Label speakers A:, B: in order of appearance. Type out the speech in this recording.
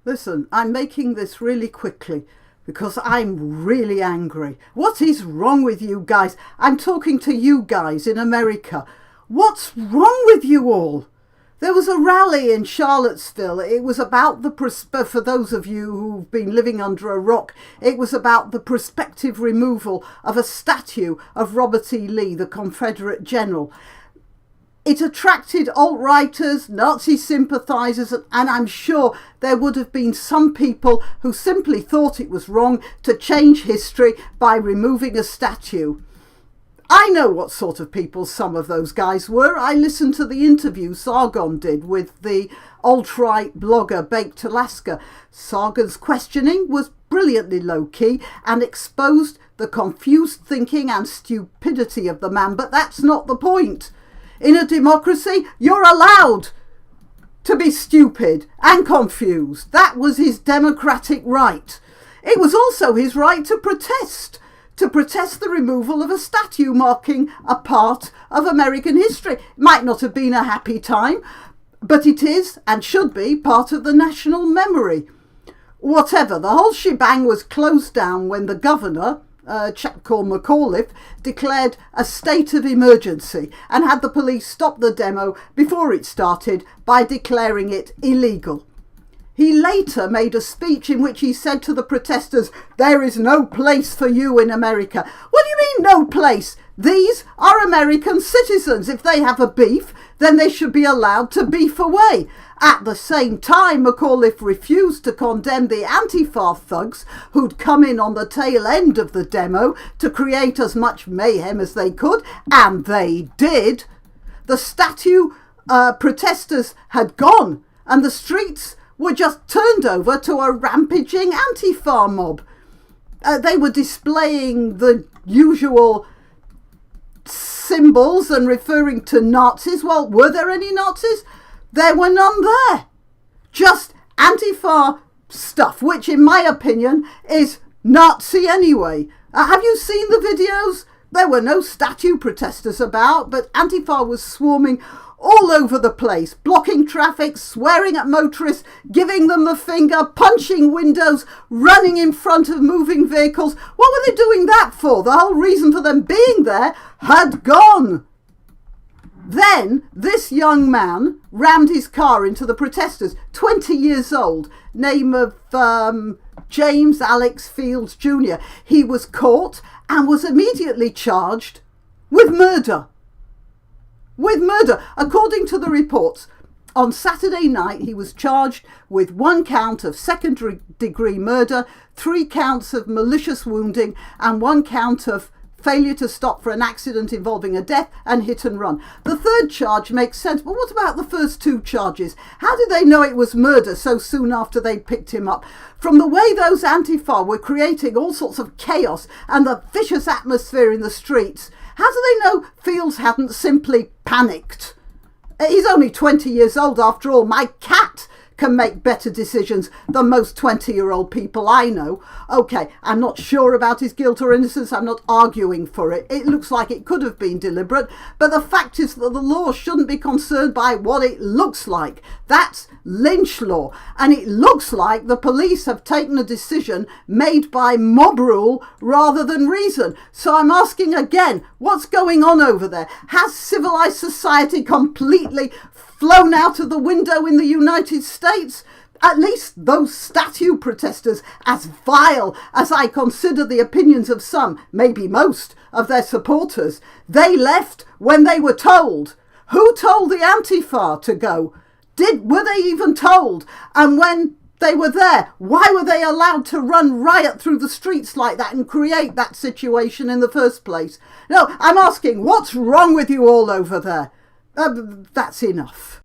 A: Listen, I'm making this really quickly because I'm really angry. What is wrong with you guys? I'm talking to you guys in America. What's wrong with you all? There was a rally in Charlottesville. It was about for those of you who've been living under a rock, it was about the prospective removal of a statue of Robert E. Lee, the Confederate general. It attracted alt-righters, Nazi sympathisers, and I'm sure there would have been some people who simply thought it was wrong to change history by removing a statue. I know what sort of people some of those guys were. I listened to the interview Sargon did with the alt-right blogger Baked Alaska. Sargon's questioning was brilliantly low-key and exposed the confused thinking and stupidity of the man, but that's not the point. In a democracy, you're allowed to be stupid and confused. That was his democratic right. It was also his right to protest the removal of a statue marking a part of American history. It might not have been a happy time, but it is and should be part of the national memory. Whatever, the whole shebang was closed down when the governor, a chap called McAuliffe, declared a state of emergency and had the police stop the demo before it started by declaring it illegal. He later made a speech in which he said to the protesters, "There is no place for you in America." What do you mean, no place? These are American citizens. If they have a beef, then they should be allowed to beef away. At the same time, McAuliffe refused to condemn the Antifa thugs who'd come in on the tail end of the demo to create as much mayhem as they could, and they did. The statue protesters had gone, and the streets were just turned over to a rampaging Antifa mob. They were displaying the usual symbols and referring to Nazis. Well, were there any Nazis? There were none there. Just Antifa stuff, which in my opinion is Nazi anyway. Have you seen the videos? There were no statue protesters about, but Antifa was swarming all over the place, blocking traffic, swearing at motorists, giving them the finger, punching windows, running in front of moving vehicles. What were they doing that for? The whole reason for them being there had gone. Then this young man rammed his car into the protesters, 20 years old, name of James Alex Fields Jr. He was caught and was immediately charged with murder. According to the reports, on Saturday night he was charged with 1 count of second-degree murder, 3 counts of malicious wounding, and 1 count of failure to stop for an accident involving a death and hit and run. The third charge makes sense, but what about the first 2 charges? How did they know it was murder so soon after they'd picked him up? From the way those Antifa were creating all sorts of chaos and the vicious atmosphere in the streets, how do they know Fields hadn't simply panicked? He's only 20 years old after all. My cat can make better decisions than most 20-year-old people I know. Okay, I'm not sure about his guilt or innocence. I'm not arguing for it. It looks like it could have been deliberate, but the fact is that the law shouldn't be concerned by what it looks like. That's lynch law, and it looks like the police have taken a decision made by mob rule rather than reason. So I'm asking again, what's going on over there? Has civilized society completely flown out of the window in the United States? At least those statue protesters, as vile as I consider the opinions of some, maybe most, of their supporters, they left when they were told. Who told the Antifa to go? Were they even told? And when they were there, why were they allowed to run riot through the streets like that and create that situation in the first place? No, I'm asking, what's wrong with you all over there? That's enough.